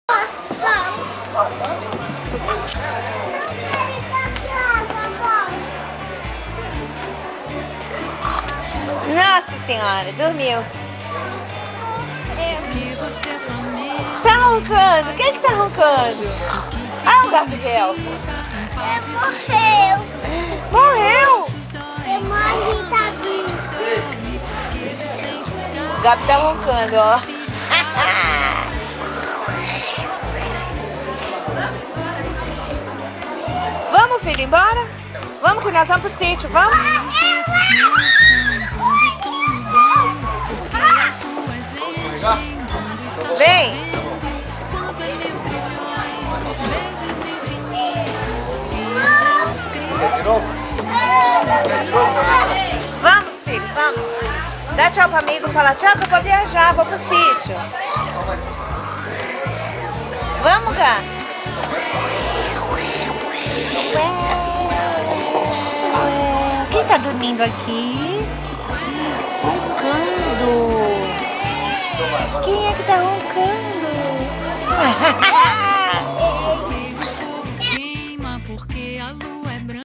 Nossa senhora, dormiu. Tá roncando? Quem é que tá roncando? Ah, o gato de elfo. Morreu. Morreu? Eu morri, tadinho. O gato tá roncando, ó. Vamos, filho, embora? Vamos que nós vamos pro sítio, vamos? Vem! Vamos, filho, vamos. Dá tchau pro amigo, fala tchau que eu vou viajar, vou pro sítio. Vamos, gato. Quem tá dormindo aqui? Roncando. Quem é que tá roncando?